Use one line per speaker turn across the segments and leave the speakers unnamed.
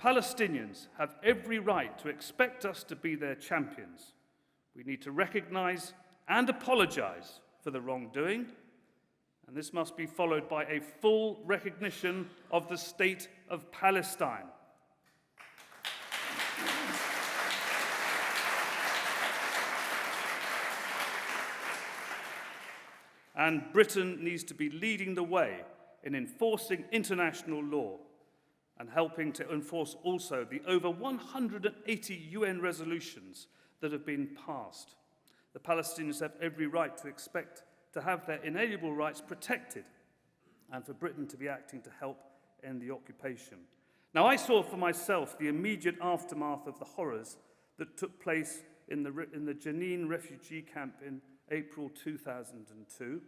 Palestinians have every right to expect us to be their champions. We need to recognize and apologize for the wrongdoing, and this must be followed by a full recognition of the state of Palestine. And Britain needs to be leading the way in enforcing international law and helping to enforce also the over 180 UN resolutions that have been passed. The Palestinians have every right to expect to have their inalienable rights protected and for Britain to be acting to help end the occupation. Now, I saw for myself the immediate aftermath of the horrors that took place in the Jenin refugee camp in April 2002.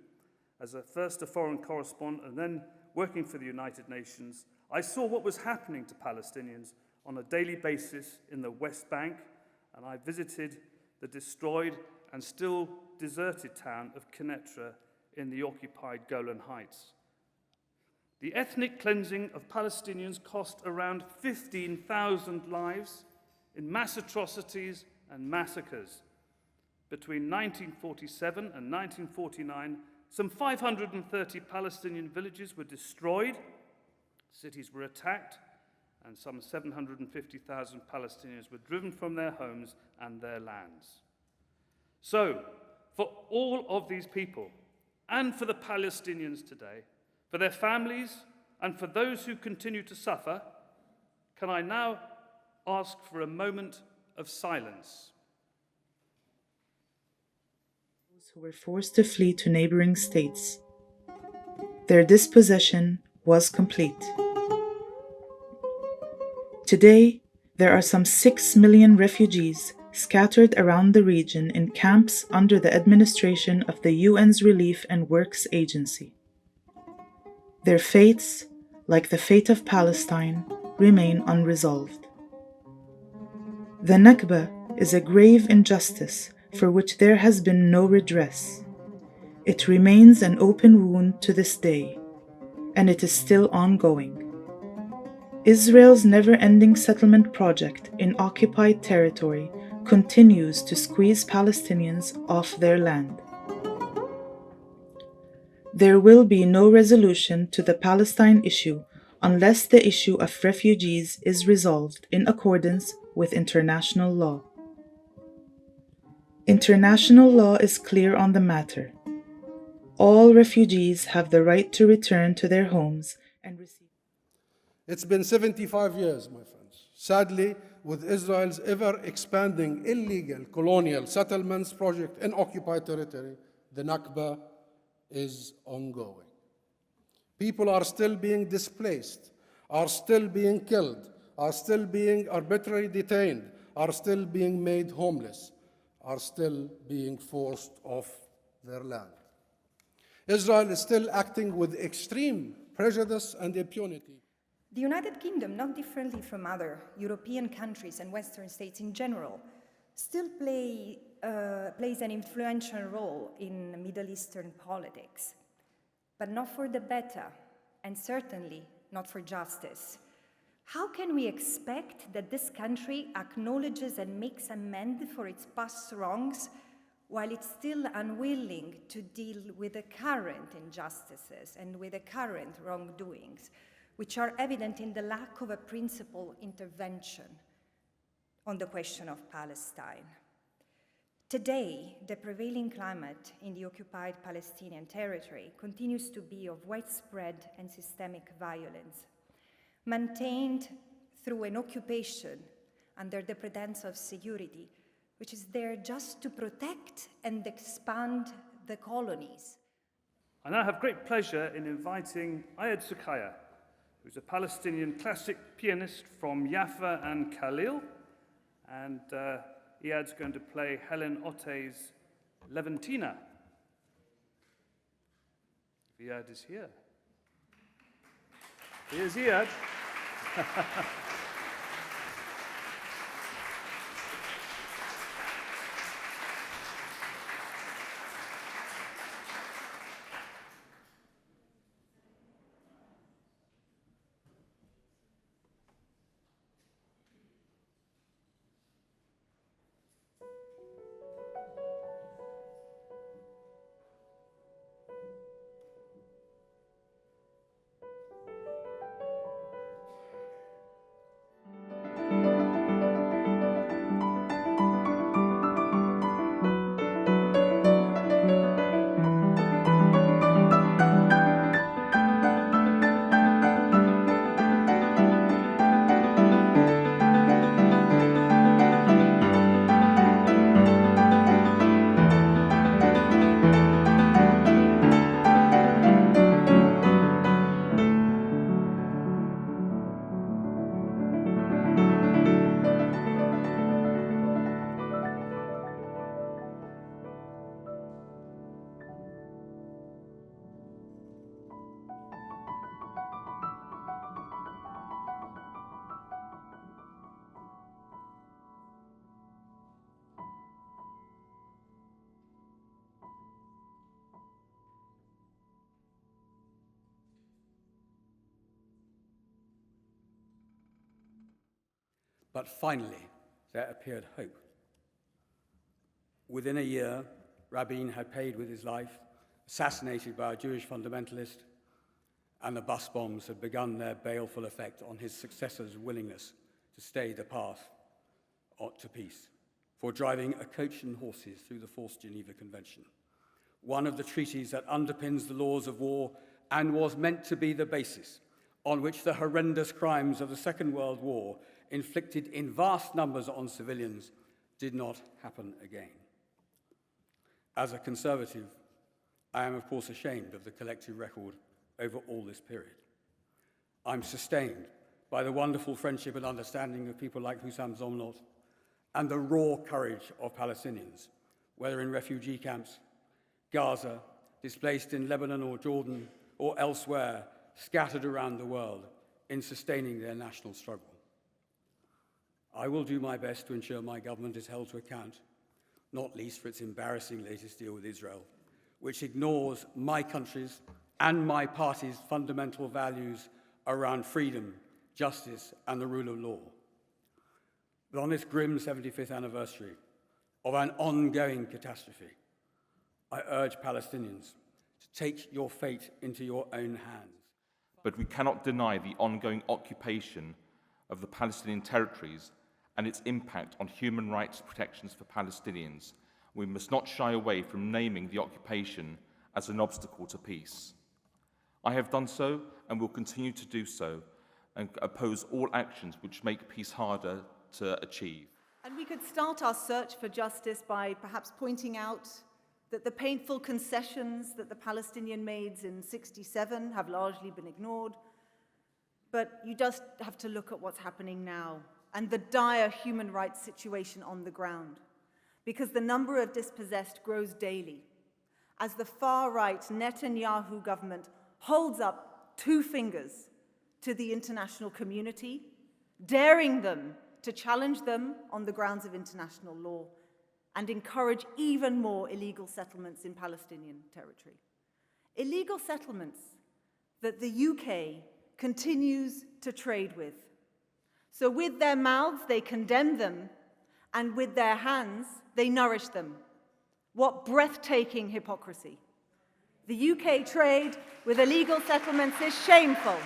As first a foreign correspondent and then working for the United Nations, I saw what was happening to Palestinians on a daily basis in the West Bank, and I visited the destroyed and still deserted town of Quneitra in the occupied Golan Heights. The ethnic cleansing of Palestinians cost around 15,000 lives in mass atrocities and massacres. Between 1947 and 1949, some 530 Palestinian villages were destroyed, cities were attacked, and some 750,000 Palestinians were driven from their homes and their lands. So, for all of these people, and for the Palestinians today, for their families, and for those who continue to suffer, can I now ask for a moment of silence?
Those who were forced to flee to neighboring states. Their dispossession was complete. Today, there are some 6 million refugees scattered around the region in camps under the administration of the UN's Relief and Works Agency. Their fates, like the fate of Palestine, remain unresolved. The Nakba is a grave injustice for which there has been no redress. It remains an open wound to this day, and it is still ongoing. Israel's never-ending settlement project in occupied territory continues to squeeze Palestinians off their land. There will be no resolution to the Palestine issue unless the issue of refugees is resolved in accordance with international law. International law is clear on the matter. All refugees have the right to return to their homes and receive.
It's been 75 years, my friends. Sadly, with Israel's ever-expanding illegal colonial settlements project in occupied territory, the Nakba is ongoing. People are still being displaced, are still being killed, are still being arbitrarily detained, are still being made homeless, are still being forced off their land. Israel is still acting with extreme prejudice and impunity.
The United Kingdom, not differently from other European countries and Western states in general, still plays an influential role in Middle Eastern politics, but not for the better, and certainly not for justice. How can we expect that this country acknowledges and makes amends for its past wrongs while it's still unwilling to deal with the current injustices and with the current wrongdoings, which are evident in the lack of a principled intervention on the question of Palestine? Today, the prevailing climate in the occupied Palestinian territory continues to be of widespread and systemic violence, maintained through an occupation under the pretense of security, which is there just to protect and expand the colonies.
I now have great pleasure in inviting Ayad Sukaya, who's a Palestinian classic pianist from Jaffa and Khalil, and Iyad's going to play Helen Otte's Levantina. Iyad is here. Here's Iyad.
But finally, there appeared hope. Within a year, Rabin had paid with his life, assassinated by a Jewish fundamentalist, and the bus bombs had begun their baleful effect on his successor's willingness to stay the path to peace, for driving a coach and horses through the forced Geneva Convention, one of the treaties that underpins the laws of war and was meant to be the basis on which the horrendous crimes of the Second World War, inflicted in vast numbers on civilians, did not happen again. As a conservative, I am of course ashamed of the collective record over all this period. I'm sustained by the wonderful friendship and understanding of people like Hussam Zomlot and the raw courage of Palestinians, whether in refugee camps, Gaza, displaced in Lebanon or Jordan, or elsewhere, scattered around the world in sustaining their national struggle. I will do my best to ensure my government is held to account, not least for its embarrassing latest deal with Israel, which ignores my country's and my party's fundamental values around freedom, justice, and the rule of law. But on this grim 75th anniversary of an ongoing catastrophe, I urge Palestinians to take your fate into your own hands.
But we cannot deny the ongoing occupation of the Palestinian territories and its impact on human rights protections for Palestinians. We must not shy away from naming the occupation as an obstacle to peace. I have done so and will continue to do so, and oppose all actions which make peace harder to achieve.
And we could start our search for justice by perhaps pointing out that the painful concessions that the Palestinian made in '67 have largely been ignored. But you just have to look at what's happening now and the dire human rights situation on the ground, because the number of dispossessed grows daily as the far-right Netanyahu government holds up two fingers to the international community, daring them to challenge them on the grounds of international law and encourage even more illegal settlements in Palestinian territory. Illegal settlements that the UK continues to trade with. So with their mouths, they condemn them, and with their hands, they nourish them. What breathtaking hypocrisy. The UK trade with illegal settlements is shameful,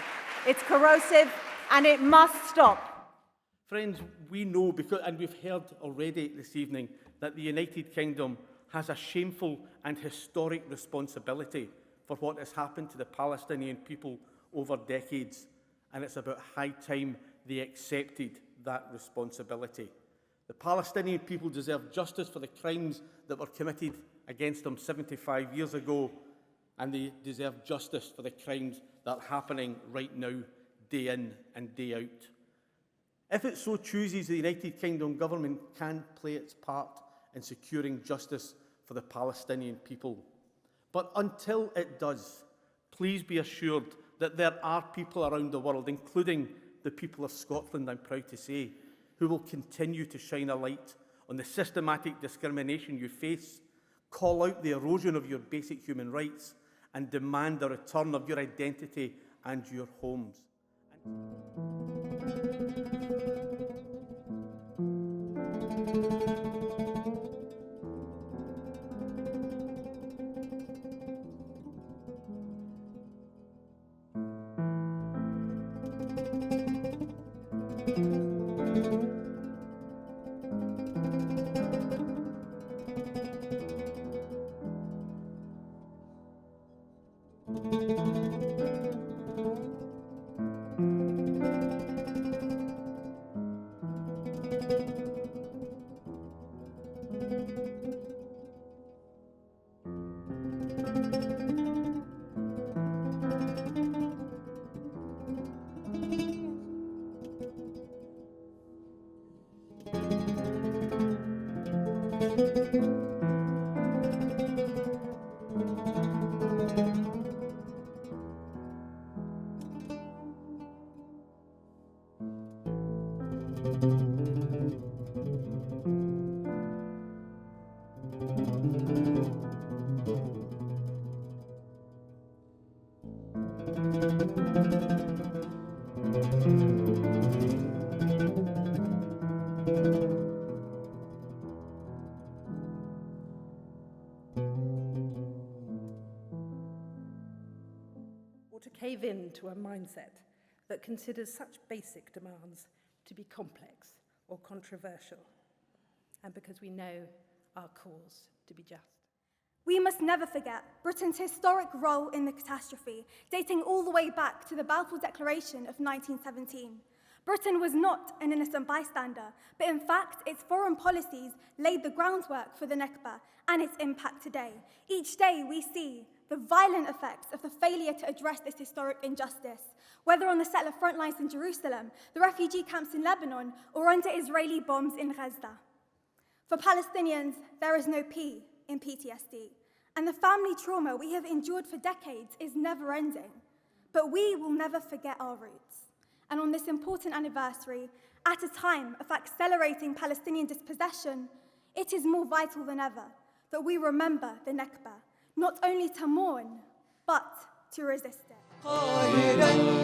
it's corrosive, and it must stop.
Friends, we know, and we've heard already this evening, that the United Kingdom has a shameful and historic responsibility for what has happened to the Palestinian people over decades, and it's about high time they accepted that responsibility. The Palestinian people deserve justice for the crimes that were committed against them 75 years ago, and they deserve justice for the crimes that are happening right now, day in and day out. If it so chooses, the United Kingdom government can play its part in securing justice for the Palestinian people. But until it does, please be assured that there are people around the world, including the people of Scotland, I'm proud to say, who will continue to shine a light on the systematic discrimination you face, call out the erosion of your basic human rights, and demand the return of your identity and your homes.
cave in to a mindset that considers such basic demands to be complex or controversial, and because we know our cause to be just.
We must never forget Britain's historic role in the catastrophe, dating all the way back to the Balfour Declaration of 1917. Britain was not an innocent bystander, but in fact, its foreign policies laid the groundwork for the Nakba and its impact today. Each day we see the violent effects of the failure to address this historic injustice, whether on the settler front lines in Jerusalem, the refugee camps in Lebanon, or under Israeli bombs in Gaza. For Palestinians, there is no P in PTSD, and the family trauma we have endured for decades is never ending. But we will never forget our roots. And on this important anniversary, at a time of accelerating Palestinian dispossession, it is more vital than ever that we remember the Nakba, not only to mourn, but to resist it.